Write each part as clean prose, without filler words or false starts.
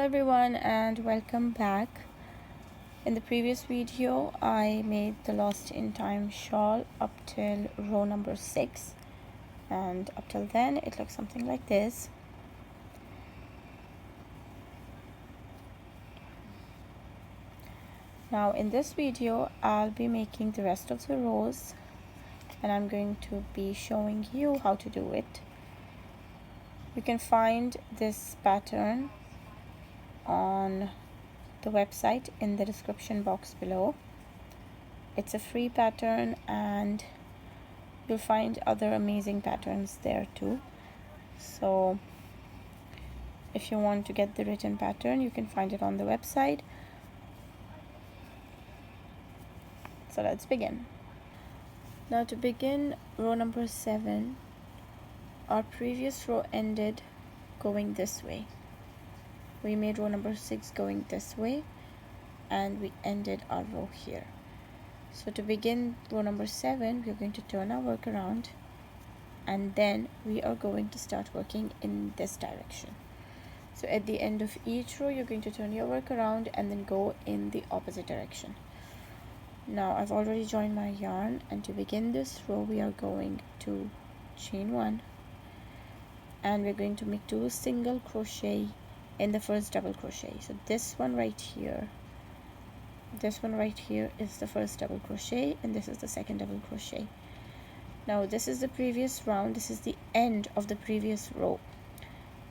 everyone and welcome back. In the previous video I made the lost in time shawl up till row number 6, and up till then it looks something like this. Now in this video I'll be making the rest of the rows and I'm going to be showing you how to do it. You can find this pattern on the website in the description box below. It's a free pattern and you'll find other amazing patterns there too. So if you want to get the written pattern, you can find it on the website. So let's begin. Now to begin row number 7, our previous row ended going this way. We made row number 6 going this way and we ended our row here. So to begin row number 7, we're going to turn our work around and then we are going to start working in this direction. So at the end of each row, you're going to turn your work around and then go in the opposite direction. Now I've already joined my yarn, and to begin this row we are going to chain 1 and we're going to make 2 single crochet in the first double crochet. So this one right here is the first double crochet and this is the second double crochet. Now this is the previous round, this is the end of the previous row,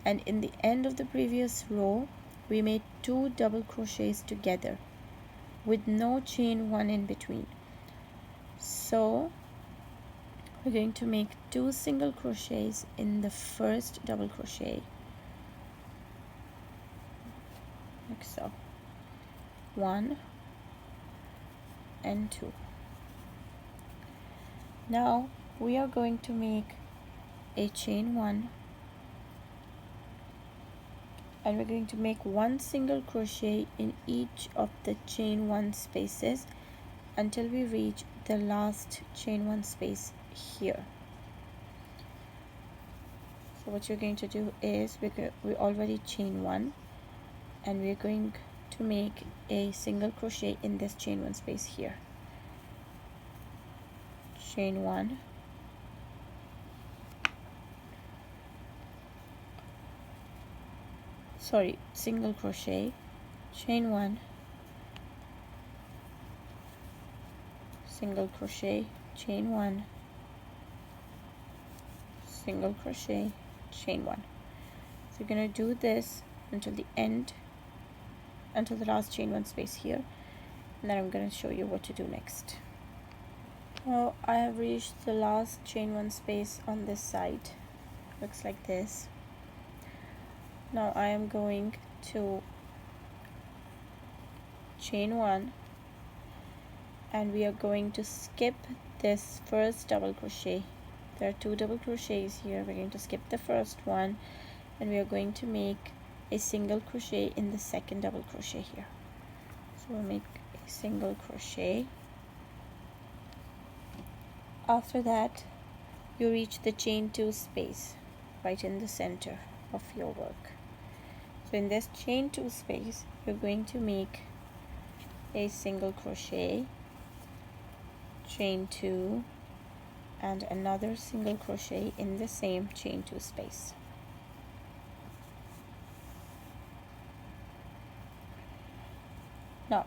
and in the end of the previous row we made 2 double crochets together with no chain 1 in between. So we're going to make 2 single crochets in the first double crochet, like so, 1 and 2. Now we are going to make a chain 1 and we're going to make 1 single crochet in each of the chain 1 spaces until we reach the last chain 1 space here. So what you're going to do is we already chain 1 and we're going to make a single crochet in this chain 1 space here. Chain 1, single crochet, chain 1, single crochet, chain 1, single crochet, chain 1. So you're going to do this until the end, until the last chain 1 space here, and then I'm going to show you what to do next. Well, I have reached the last chain 1 space on this side. Looks like this. Now I am going to chain 1 and we are going to skip this first double crochet. There are 2 double crochets here. We're going to skip the first one and we are going to make a single crochet in the second double crochet here. So we'll make a single crochet. After that you reach the chain 2 space right in the center of your work. So in this chain 2 space you're going to make a single crochet, chain 2 and another single crochet in the same chain 2 space. Now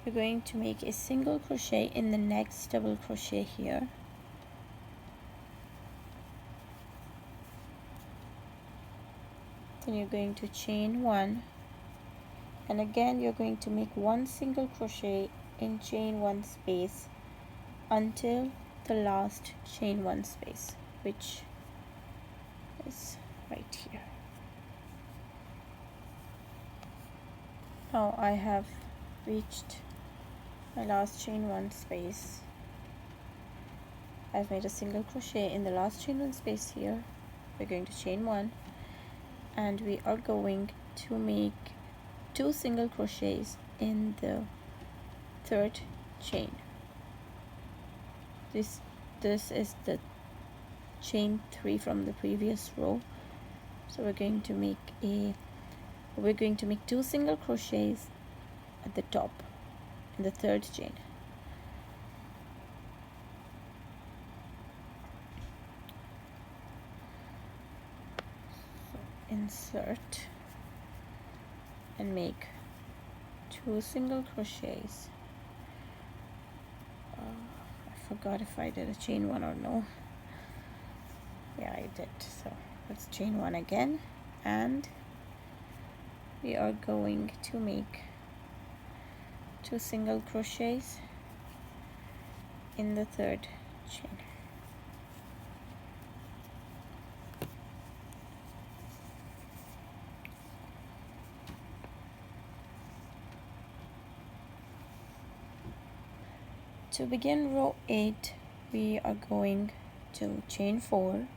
you're going to make a single crochet in the next double crochet here, then you're going to chain 1 and again you're going to make 1 single crochet in chain 1 space until the last chain 1 space, which is right here. Now I have reached my last chain 1 space. I've made a single crochet in the last chain 1 space here. We're going to chain 1 and we are going to make 2 single crochets in the third chain. This is the chain 3 from the previous row. So we're going to make 2 single crochets at the top in the third chain. So insert and make 2 single crochets. I forgot if I did a chain 1 or no. Yeah, I did. So let's chain 1 again, and we are going to make 2 single crochets in the third chain. To begin row 8, we are going to chain 4,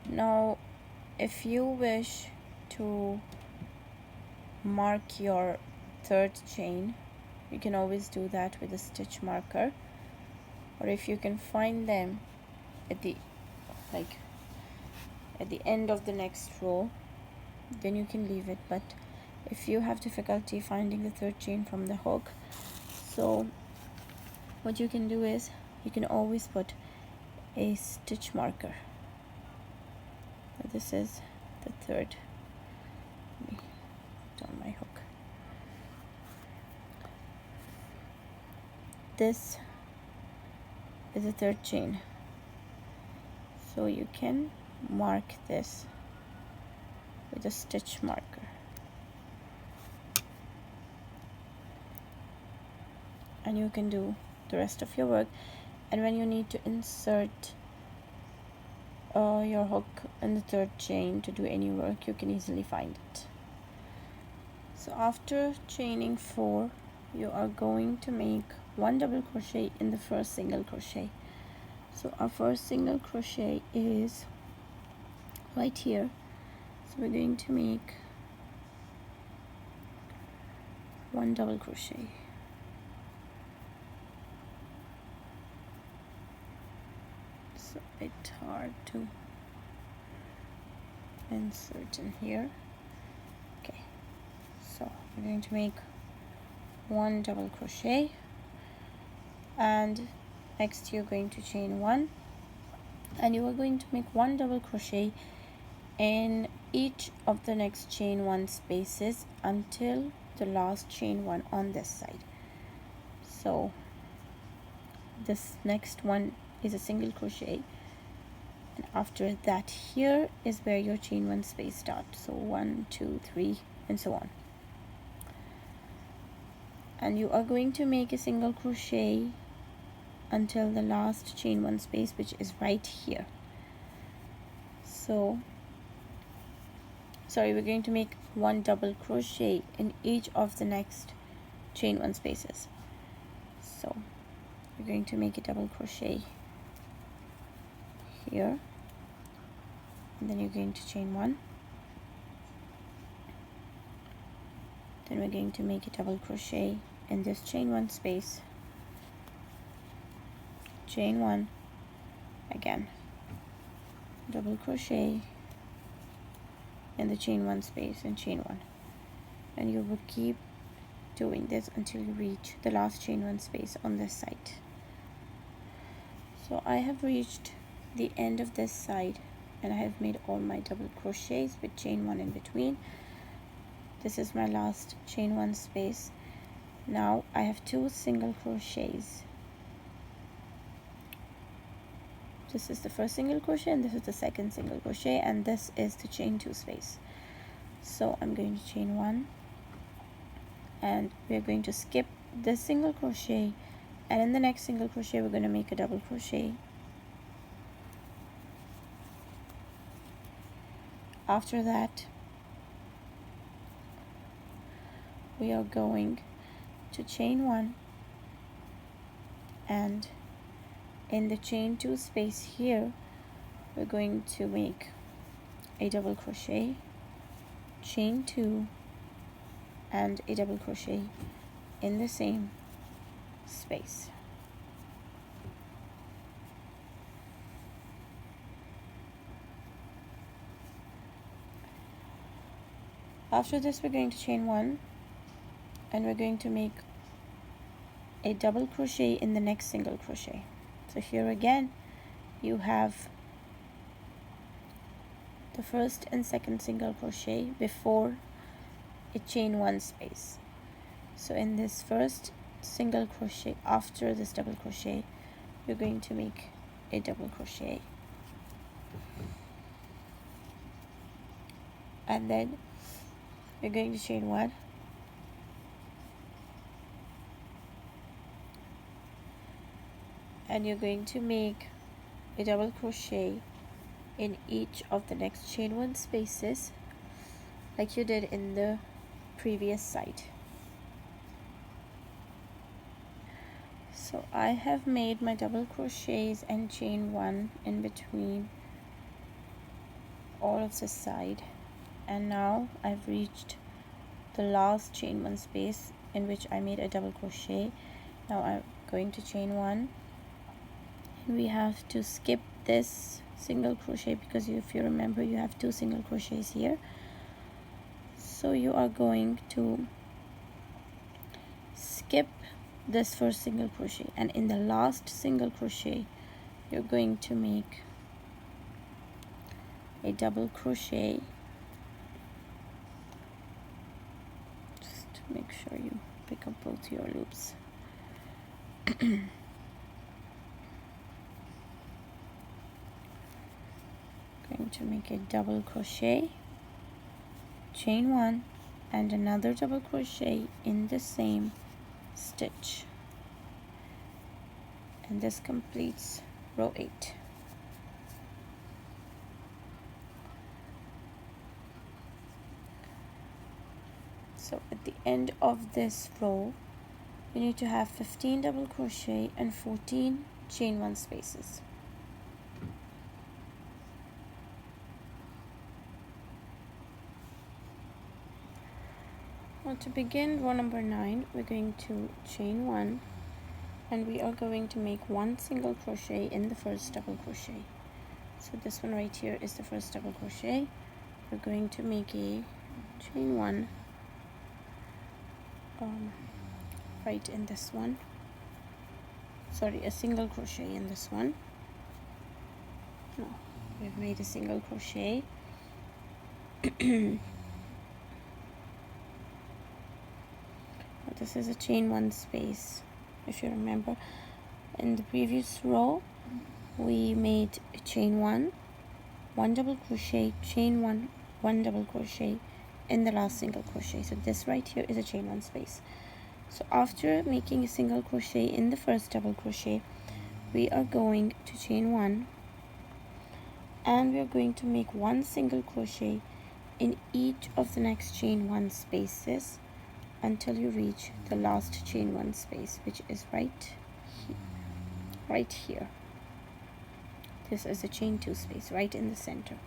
now if you wish to mark your third chain, you can always do that with a stitch marker, or if you can find them at the end of the next row, then you can leave it. But if you have difficulty finding the third chain from the hook, so what you can do is you can always put a stitch marker. This is the third. Let me put on my hook. This is the third chain, so you can mark this with a stitch marker. And you can do the rest of your work, and when you need to insert your hook in the third chain to do any work, you can easily find it. So after chaining 4, you are going to make 1 double crochet in the first single crochet. So our first single crochet is right here, so we're going to make 1 double crochet. So it's hard to insert in here. Okay, so we're going to make 1 double crochet, and next you're going to chain 1, and you are going to make 1 double crochet in each of the next chain 1 spaces until the last chain 1 on this side. So this next one is a single crochet, and after that here is where your chain 1 space starts. So 1, 2, 3 and so on, and you are going to make a single crochet until the last chain 1 space, which is right here. So we're going to make 1 double crochet in each of the next chain 1 spaces. So you're going to make a double crochet here, and then you're going to chain 1, then we're going to make a double crochet in this chain 1 space, chain 1, again double crochet in the chain 1 space and chain 1, and you will keep doing this until you reach the last chain 1 space on this side. So I have reached the end of this side, and I have made all my double crochets with chain 1 in between. This is my last chain 1 space. Now I have 2 single crochets. This is the first single crochet, and this is the second single crochet, and this is the chain 2 space. So I'm going to chain 1, and we're going to skip this single crochet, and in the next single crochet we're going to make a double crochet. After that, we are going to chain 1, and in the chain 2 space here we're going to make a double crochet, chain 2, and a double crochet in the same space. After this, we're going to chain 1 and we're going to make a double crochet in the next single crochet. So here again you have the first and second single crochet before a chain 1 space. So in this first single crochet, after this double crochet, you're going to make a double crochet, and then you're going to chain 1, and you're going to make a double crochet in each of the next chain 1 spaces like you did in the previous side. So I have made my double crochets and chain 1 in between all of this side, and now I've reached the last chain 1 space in which I made a double crochet. Now I'm going to chain 1, and we have to skip this single crochet because if you remember, you have 2 single crochets here. So you are going to skip this first single crochet, and in the last single crochet you're going to make a double crochet. Just to make sure you pick up both your loops. Going to make a double crochet, chain 1, and another double crochet in the same stitch, and this completes row 8. So at the end of this row you need to have 15 double crochet and 14 chain 1 spaces. Now to begin row number 9, we're going to chain 1, and we are going to make 1 single crochet in the first double crochet. So this one right here is the first double crochet. We're going to make a chain 1 right in this one, sorry, a single crochet in this one. No, we've made a single crochet. This is a chain 1 space. If you remember, in the previous row we made a chain 1, 1 double crochet, chain 1, 1 double crochet in the last single crochet. So this right here is a chain 1 space. So after making a single crochet in the first double crochet, we are going to chain 1, and we are going to make 1 single crochet in each of the next chain 1 spaces until you reach the last chain 1 space, which is right here. This is a chain 2 space right in the center.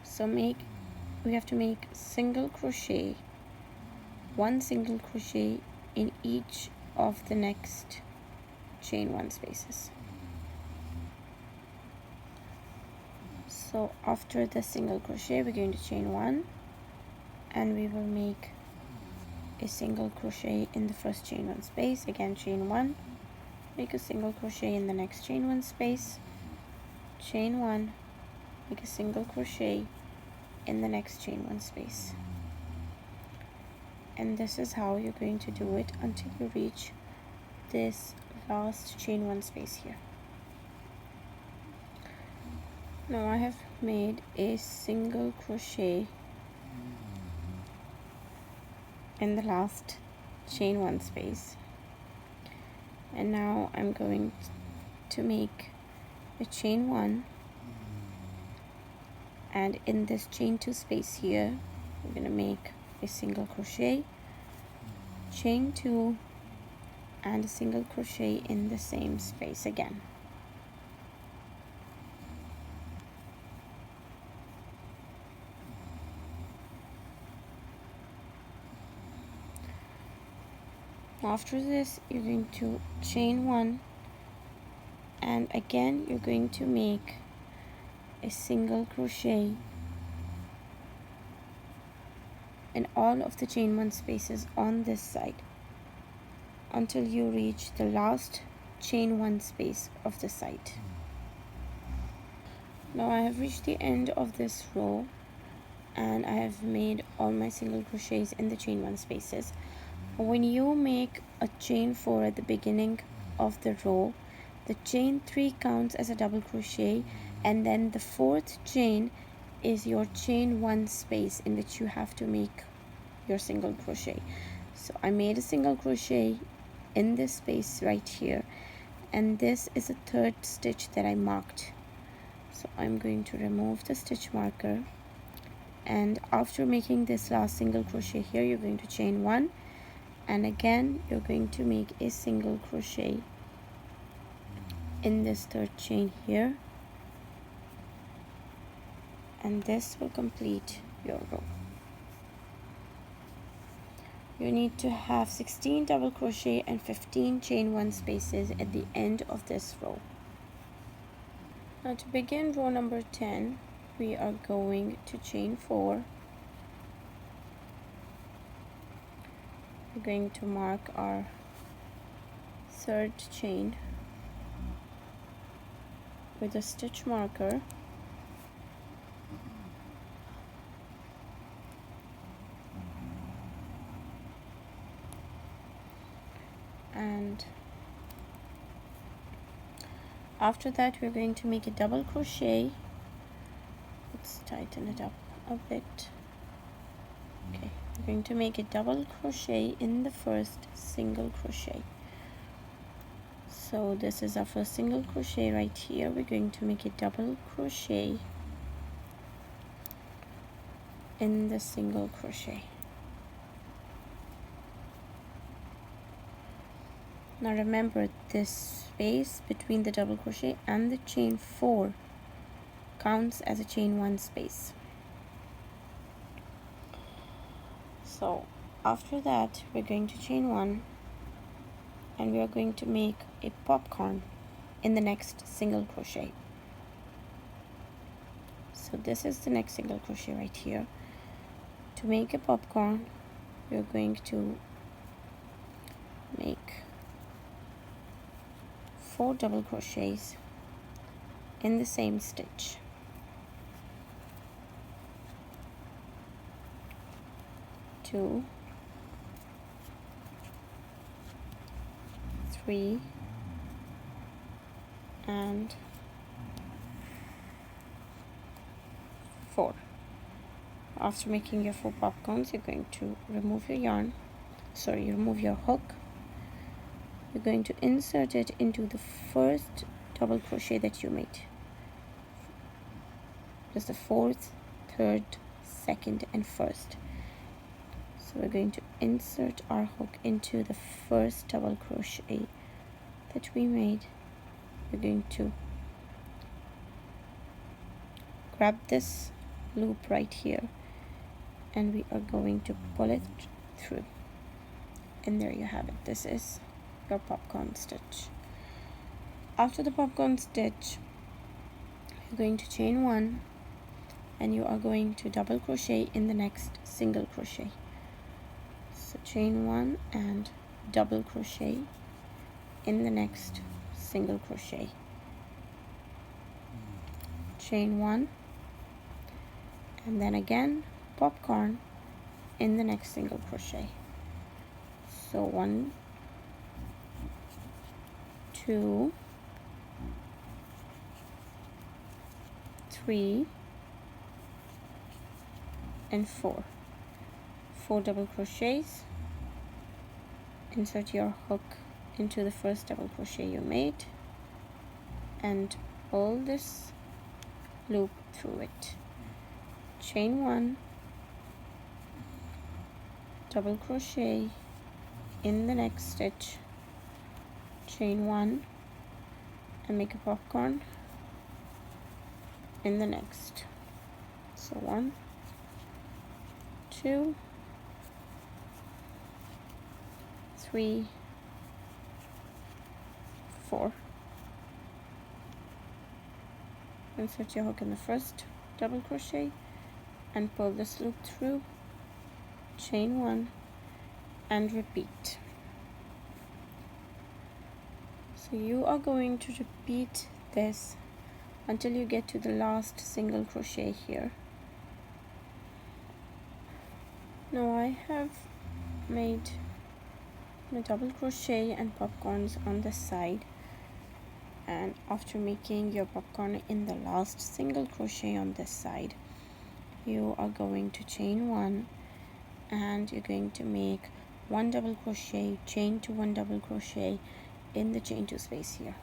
So we have to make single crochet, 1 single crochet in each of the next chain 1 spaces. So after the single crochet, we're going to chain 1, and we will make a single crochet in the first chain 1 space. Again, chain 1, make a single crochet in the next chain 1 space, chain 1, make a single crochet in the next chain 1 space. And this is how you're going to do it until you reach this last chain 1 space here. Now I have made a single crochet in the last chain 1 space, and now I'm going to make a chain 1, and in this chain 2 space here we're going to make a single crochet, chain 2, and a single crochet in the same space again. After this, you're going to chain 1, and again you're going to make a single crochet in all of the chain 1 spaces on this side until you reach the last chain 1 space of the side. Now I have reached the end of this row and I have made all my single crochets in the chain 1 spaces. When you make a chain 4 at the beginning of the row, the chain 3 counts as a double crochet, and then the 4th chain is your chain 1 space in which you have to make your single crochet. So I made a single crochet in this space right here, and this is the 3rd stitch that I marked. So I'm going to remove the stitch marker, and after making this last single crochet here, you're going to chain 1, and again you're going to make a single crochet in this 3rd chain here, and this will complete your row. You need to have 16 double crochet and 15 chain 1 spaces at the end of this row. Now to begin row number 10, we are going to chain 4. We're going to mark our 3rd chain with a stitch marker, and after that we're going to make a double crochet. Let's tighten it up a bit. Okay, we're going to make a double crochet in the first single crochet. So this is our first single crochet right here. We're going to make a double crochet in the single crochet. Now remember, this space between the double crochet and the chain 4 counts as a chain 1 space. So after that we're going to chain 1, and we are going to make a popcorn in the next single crochet. So this is the next single crochet right here. To make a popcorn, we're going to make 4 double crochets in the same stitch. 2, 3, and 4. After making your 4 popcorns, you're going to remove your remove your hook. You're going to insert it into the first double crochet that you made. Just the 4th, 3rd, 2nd, and 1st. So we're going to insert our hook into the first double crochet that we made. We're going to grab this loop right here, and we are going to pull it through, and there you have it. This is your popcorn stitch. After the popcorn stitch, you're going to chain 1, and you are going to double crochet in the next single crochet. So chain 1 and double crochet in the next single crochet. Chain 1, and then again popcorn in the next single crochet. So 1, 2, 3, and 4. 4 double crochets. Insert your hook into the first double crochet you made and pull this loop through it. Chain 1, double crochet in the next stitch, chain 1, and make a popcorn in the next. So 1, 2, 3, 4. Insert your hook in the first double crochet and pull this loop through. chain 1 and repeat. So you are going to repeat this until you get to the last single crochet here. Now I have made a double crochet and popcorns on the side, and after making your popcorn in the last single crochet on this side, you are going to chain 1 and you're going to make 1 double crochet, chain to 1 double crochet in the chain 2 space here.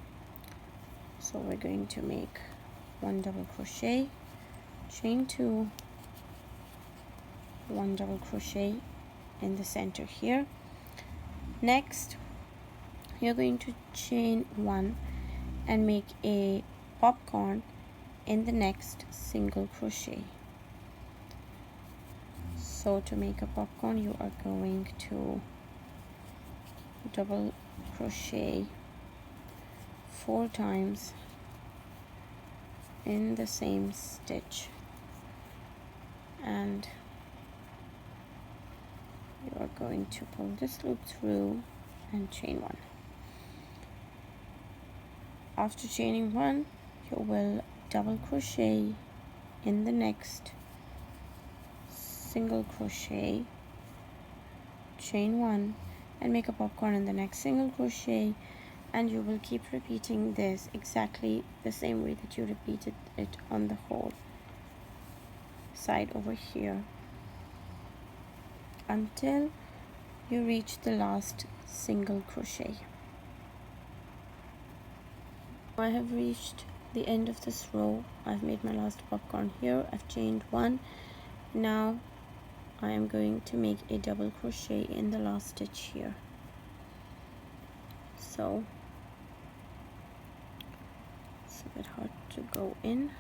So we're going to make 1 double crochet, chain 2, 1 double crochet in the center here. Next you're going to chain 1 and make a popcorn in the next single crochet. So to make a popcorn, you are going to double crochet 4 times in the same stitch, and you are going to pull this loop through and chain 1. After chaining 1, you will double crochet in the next single crochet, chain 1 and make a popcorn in the next single crochet, and you will keep repeating this exactly the same way that you repeated it on the whole side over here until you reach the last single crochet. I have reached the end of this row. I've made my last popcorn here. I've chained 1. Now I am going to make a double crochet in the last stitch here. So it's a bit hard to go in.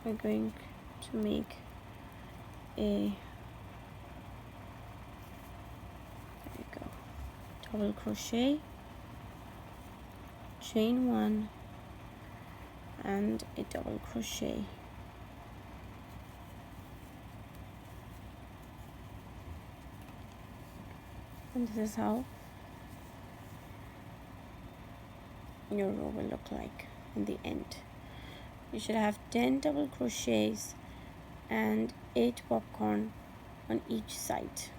We're going to make a, there you go, double crochet, chain 1 and a double crochet. And this is how your row will look like in the end. You should have 10 double crochets and 8 popcorn on each side.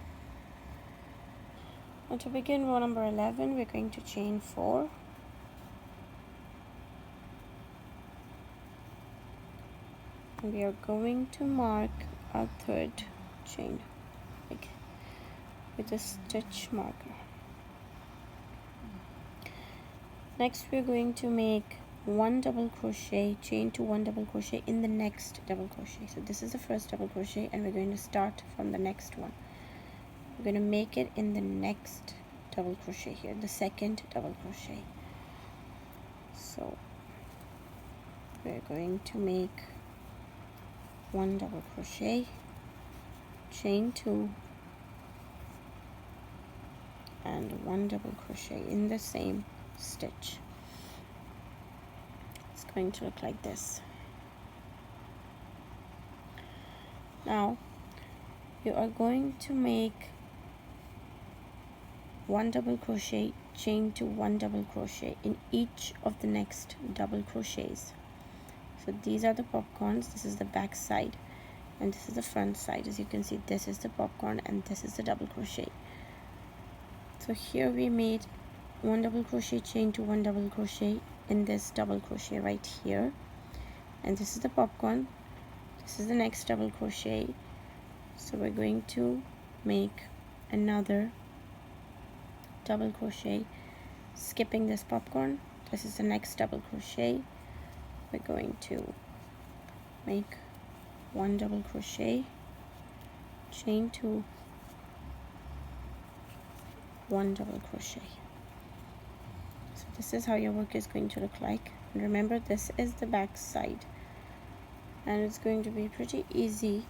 Now to begin row number 11, we're going to chain 4. And we are going to mark our 3rd chain with a stitch marker. Next we're going to make 1 double crochet, chain to 1 double crochet in the next double crochet. So this is the first double crochet and we're going to start from the next one. We're going to make it in the next double crochet here, the 2nd double crochet. So we're going to make 1 double crochet, chain 2 and 1 double crochet in the same stitch. It's going to look like this. Now you are going to make 1 double crochet, chain to 1 double crochet in each of the next double crochets. So these are the popcorns, this is the back side and this is the front side. As you can see, this is the popcorn and this is the double crochet. So here we made 1 double crochet, chain to 1 double crochet in this double crochet right here, and this is the popcorn, this is the next double crochet. So we're going to make another double crochet, skipping this popcorn. This is the next double crochet. We're going to make 1 double crochet, chain 2, 1 double crochet. So this is how your work is going to look like. And remember, this is the back side, and it's going to be pretty easy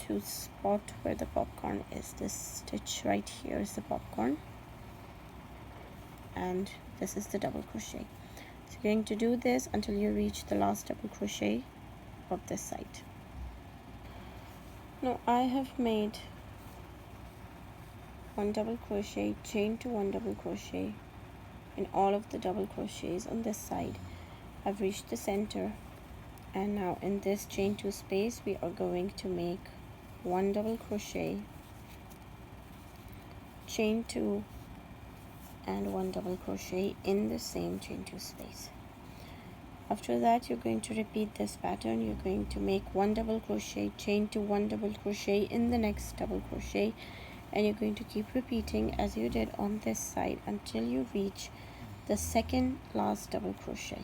to spot where the popcorn is. This stitch right here is the popcorn and this is the double crochet. So you're going to do this until you reach the last double crochet of this side. Now I have made one double crochet, chain to one double crochet in all of the double crochets on this side. I've reached the center, and now in this chain two space we are going to make one double crochet, chain two, and one double crochet in the same chain two space. After that you're going to repeat this pattern. You're going to make one double crochet, chain to one double crochet in the next double crochet, and you're going to keep repeating as you did on this side until you reach the second last double crochet.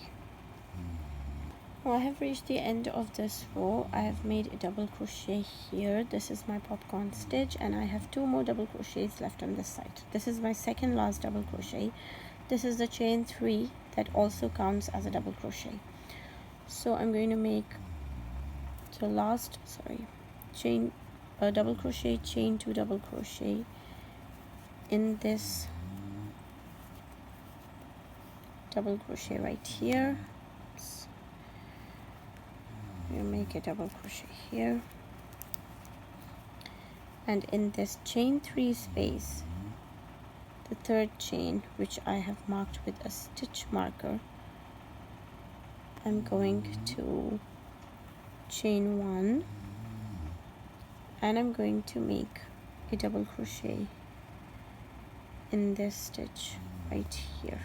Now I have reached the end of this row. I have made a double crochet here. This is my popcorn stitch, and I have two more double crochets left on this side. This is my second last double crochet. This is the chain three that also counts as a double crochet. So I'm going to make the last chain double crochet, chain two double crochet in this double crochet right here. You make a double crochet here, and in this chain three space, the third chain, which I have marked with a stitch marker, I'm going to chain one, and I'm going to make a double crochet in this stitch right here,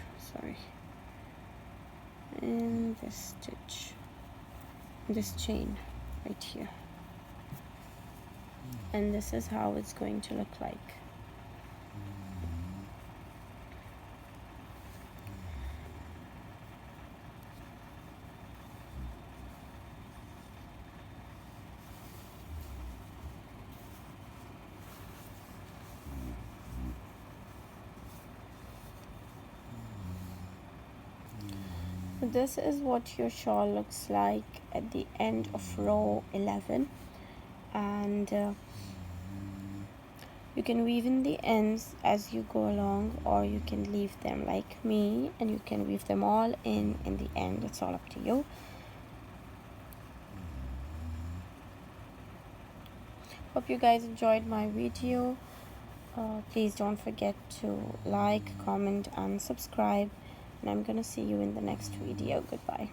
in this stitch, this chain right here, and this is how it's going to look like. This is what your shawl looks like at the end of row 11, and you can weave in the ends as you go along, or you can leave them like me and you can weave them all in the end. It's all up to you. Hope you guys enjoyed my video. Please don't forget to like, comment and subscribe, and I'm gonna see you in the next video. Goodbye.